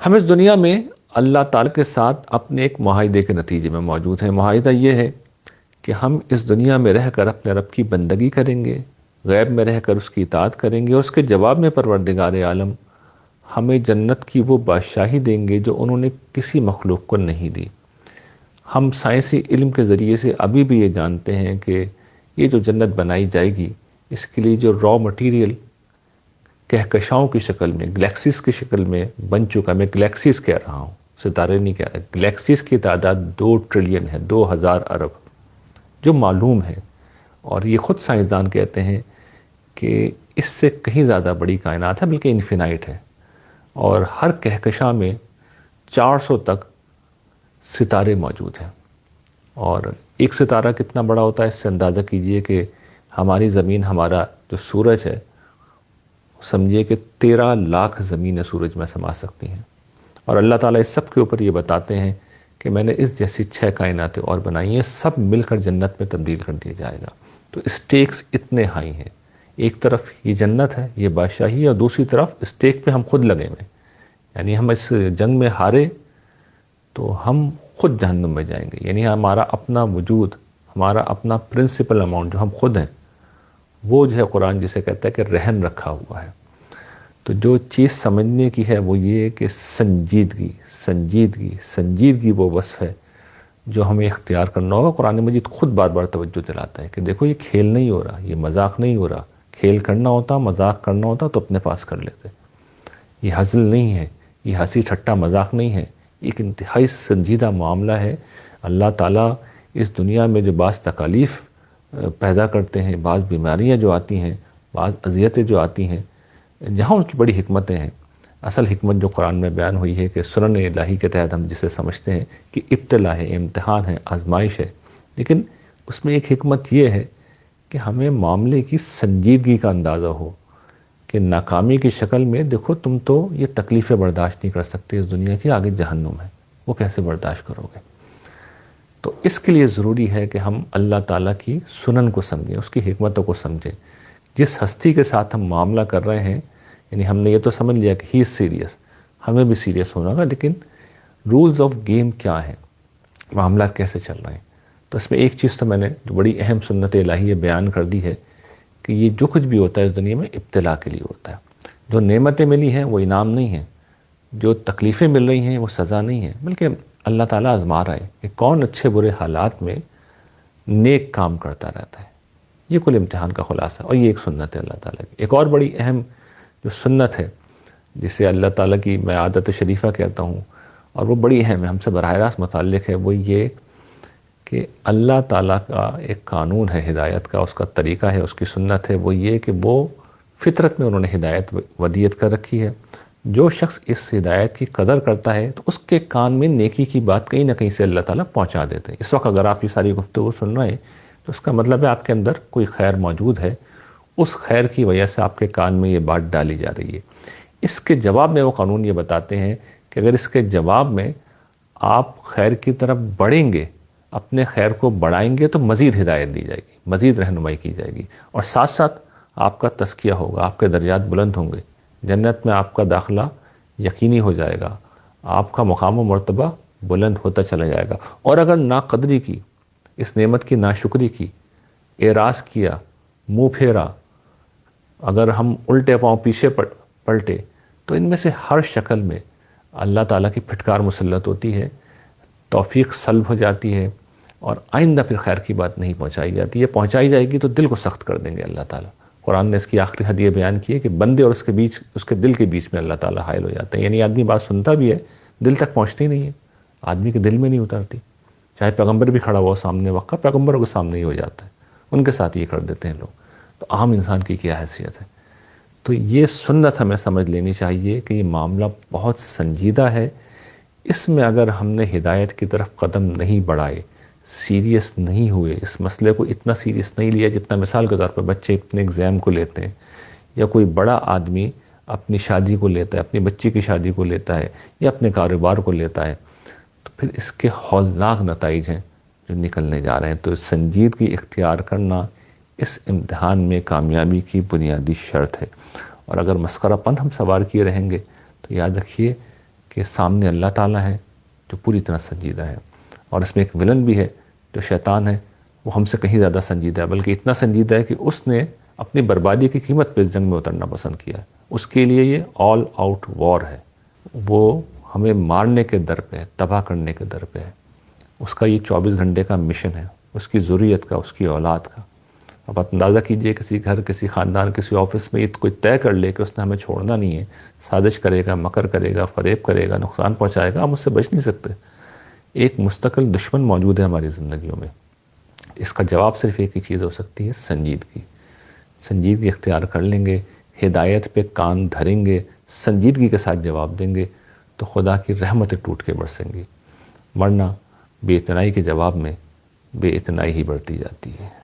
ہم اس دنیا میں اللہ تعالیٰ کے ساتھ اپنے ایک معاہدے کے نتیجے میں موجود ہیں۔ معاہدہ یہ ہے کہ ہم اس دنیا میں رہ کر اپنے رب کی بندگی کریں گے، غیب میں رہ کر اس کی اطاعت کریں گے، اور اس کے جواب میں پروردگار عالم ہمیں جنت کی وہ بادشاہی دیں گے جو انہوں نے کسی مخلوق کو نہیں دی۔ ہم سائنسی علم کے ذریعے سے ابھی بھی یہ جانتے ہیں کہ یہ جو جنت بنائی جائے گی، اس کے لیے جو را مٹیریل کہکشاؤں کی شکل میں، گلیکسیز کی شکل میں بن چکا، میں گلیکسیز کہہ رہا ہوں، ستارے نہیں کہہ رہا، گلیکسیز کی تعداد 2 ٹریلین ہے، 2000 ارب جو معلوم ہے، اور یہ خود سائنسدان کہتے ہیں کہ اس سے کہیں زیادہ بڑی کائنات ہے، بلکہ انفینائٹ ہے، اور ہر کہکشاں میں 400 تک ستارے موجود ہیں۔ اور ایک ستارہ کتنا بڑا ہوتا ہے، اس سے اندازہ کیجئے کہ ہماری زمین، ہمارا جو سورج ہے، سمجھیے کہ 13 لاکھ زمینیں سورج میں سما سکتی ہیں، اور اللہ تعالیٰ اس سب کے اوپر یہ بتاتے ہیں کہ میں نے اس جیسی 6 کائناتیں اور بنائی ہیں، سب مل کر جنت میں تبدیل کر دیا جائے گا۔ تو اسٹیکس اتنے ہائی ہیں، ایک طرف یہ جنت ہے، یہ بادشاہی ہے، اور دوسری طرف اسٹیک پہ ہم خود لگے ہوئے ہیں، یعنی ہم اس جنگ میں ہارے تو ہم خود جہنم میں جائیں گے، یعنی ہمارا اپنا وجود، ہمارا اپنا پرنسپل اماؤنٹ جو ہم خود ہیں، وہ جو ہے قرآن جسے کہتا ہے کہ رہن رکھا ہوا ہے۔ تو جو چیز سمجھنے کی ہے وہ یہ ہے کہ سنجیدگی، سنجیدگی، سنجیدگی وہ وصف ہے جو ہمیں اختیار کرنا ہوگا۔ قرآن مجید خود بار بار توجہ دلاتا ہے کہ دیکھو یہ کھیل نہیں ہو رہا، یہ مذاق نہیں ہو رہا، کھیل کرنا ہوتا، مذاق کرنا ہوتا تو اپنے پاس کر لیتے، یہ ہزل نہیں ہے، یہ ہنسی ٹھٹا مذاق نہیں ہے، ایک انتہائی سنجیدہ معاملہ ہے۔ اللہ تعالیٰ اس دنیا میں جو بعض تکالیف پیدا کرتے ہیں، بعض بیماریاں جو آتی ہیں، بعض اذیتیں جو آتی ہیں، جہاں ان کی بڑی حکمتیں ہیں۔ اصل حکمت جو قرآن میں بیان ہوئی ہے کہ سنن الہی کے تحت ہم جسے سمجھتے ہیں کہ ابتلا ہے، امتحان ہے، آزمائش ہے، لیکن اس میں ایک حکمت یہ ہے کہ ہمیں معاملے کی سنجیدگی کا اندازہ ہو کہ ناکامی کی شکل میں دیکھو تم تو یہ تکلیفیں برداشت نہیں کر سکتے اس دنیا کی، آگے جہنم ہے، وہ کیسے برداشت کرو گے؟ تو اس کے لیے ضروری ہے کہ ہم اللہ تعالیٰ کی سنن کو سمجھیں، اس کی حکمتوں کو سمجھیں۔ جس ہستی کے ساتھ ہم معاملہ کر رہے ہیں، یعنی ہم نے یہ تو سمجھ لیا کہ ہی از سیریس، ہمیں بھی سیریس ہونا ہوگا، لیکن رولز آف گیم کیا ہیں، معاملات کیسے چل رہے ہیں۔ تو اس میں ایک چیز تو میں نے جو بڑی اہم سنت الہیہ بیان کر دی ہے کہ یہ جو کچھ بھی ہوتا ہے اس دنیا میں ابتلا کے لیے ہوتا ہے۔ جو نعمتیں ملی ہیں وہ انعام نہیں ہیں، جو تکلیفیں مل رہی ہیں وہ سزا نہیں ہیں، بلکہ اللہ تعالیٰ آزما رہا ہے کہ کون اچھے برے حالات میں نیک کام کرتا رہتا ہے۔ یہ کل امتحان کا خلاصہ، اور یہ ایک سنت ہے اللہ تعالیٰ کی۔ ایک اور بڑی اہم جو سنت ہے جسے اللہ تعالیٰ کی میں عادت شریفہ کہتا ہوں، اور وہ بڑی اہم ہے، ہم سے براہ راست متعلق ہے، وہ یہ کہ اللہ تعالیٰ کا ایک قانون ہے ہدایت کا، اس کا طریقہ ہے، اس کی سنت ہے، وہ یہ کہ وہ فطرت میں انہوں نے ہدایت ودیت کر رکھی ہے۔ جو شخص اس ہدایت کی قدر کرتا ہے تو اس کے کان میں نیکی کی بات کہیں نہ کہیں سے اللہ تعالیٰ پہنچا دیتے ہیں۔ اس وقت اگر آپ یہ ساری گفتگو سن رہے ہیں تو اس کا مطلب ہے آپ کے اندر کوئی خیر موجود ہے، اس خیر کی وجہ سے آپ کے کان میں یہ بات ڈالی جا رہی ہے۔ اس کے جواب میں وہ قانون یہ بتاتے ہیں کہ اگر اس کے جواب میں آپ خیر کی طرف بڑھیں گے، اپنے خیر کو بڑھائیں گے، تو مزید ہدایت دی جائے گی، مزید رہنمائی کی جائے گی، اور ساتھ ساتھ آپ کا تزکیہ ہوگا، آپ کے درجات بلند ہوں گے، جنت میں آپ کا داخلہ یقینی ہو جائے گا، آپ کا مقام و مرتبہ بلند ہوتا چلا جائے گا۔ اور اگر ناقدری کی، اس نعمت کی ناشکری کی، اعراض کیا، منہ پھیرا، اگر ہم الٹے پاؤں پیچھے پلٹے، تو ان میں سے ہر شکل میں اللہ تعالیٰ کی پھٹکار مسلط ہوتی ہے، توفیق سلب ہو جاتی ہے، اور آئندہ پھر خیر کی بات نہیں پہنچائی جاتی ہے۔ پہنچائی جائے گی تو دل کو سخت کر دیں گے اللہ تعالیٰ۔ قرآن نے اس کی آخری حد یہ بیان کی ہے کہ بندے اور اس کے دل کے بیچ میں اللہ تعالیٰ حائل ہو جاتے ہیں، یعنی آدمی بات سنتا بھی ہے، دل تک پہنچتی نہیں ہے، آدمی کے دل میں نہیں اترتی، چاہے پیغمبر بھی کھڑا ہوا سامنے، وقت پیغمبروں کے سامنے ہی ہو جاتا ہے، ان کے ساتھ یہ کر دیتے ہیں لوگ، تو عام انسان کی کیا حیثیت ہے۔ تو یہ سنت ہمیں سمجھ لینی چاہیے کہ یہ معاملہ بہت سنجیدہ ہے، اس میں اگر ہم نے ہدایت کی طرف قدم نہیں بڑھائے، سیریس نہیں ہوئے، اس مسئلے کو اتنا سیریس نہیں لیا جتنا مثال کے طور پر بچے اپنے ایگزام کو لیتے ہیں، یا کوئی بڑا آدمی اپنی شادی کو لیتا ہے، اپنی بچی کی شادی کو لیتا ہے، یا اپنے کاروبار کو لیتا ہے، تو پھر اس کے ہولناک نتائج ہیں جو نکلنے جا رہے ہیں۔ تو سنجیدگی اختیار کرنا اس امتحان میں کامیابی کی بنیادی شرط ہے، اور اگر مسخرہ پن ہم سوار کیے رہیں گے تو یاد رکھیے کہ سامنے اللہ تعالیٰ ہے جو پوری طرح سنجیدہ ہے، اور اس میں ایک ولن بھی ہے جو شیطان ہے، وہ ہم سے کہیں زیادہ سنجیدہ ہے، بلکہ اتنا سنجیدہ ہے کہ اس نے اپنی بربادی کی قیمت پہ اس جنگ میں اترنا پسند کیا ہے۔ اس کے لیے یہ آل آؤٹ وار ہے، وہ ہمیں مارنے کے در پہ ہے، تباہ کرنے کے در پہ ہے۔ اس کا یہ 24 گھنٹے کا مشن ہے، اس کی ذریت کا، اس کی اولاد کا۔ اب آپ اندازہ کیجئے کسی گھر، کسی خاندان، کسی آفس میں یہ کوئی طے کر لے کہ اس نے ہمیں چھوڑنا نہیں ہے، سازش کرے گا، مکر کرے گا، فریب کرے گا، نقصان پہنچائے گا، ہم اس سے بچ نہیں سکتے۔ ایک مستقل دشمن موجود ہے ہماری زندگیوں میں۔ اس کا جواب صرف ایک ہی چیز ہو سکتی ہے، سنجیدگی۔ سنجیدگی اختیار کر لیں گے، ہدایت پہ کان دھریں گے، سنجیدگی کے ساتھ جواب دیں گے، تو خدا کی رحمتیں ٹوٹ کے برسیں گی، ورنہ بے اتنائی کے جواب میں بے اتنائی ہی بڑھتی جاتی ہے۔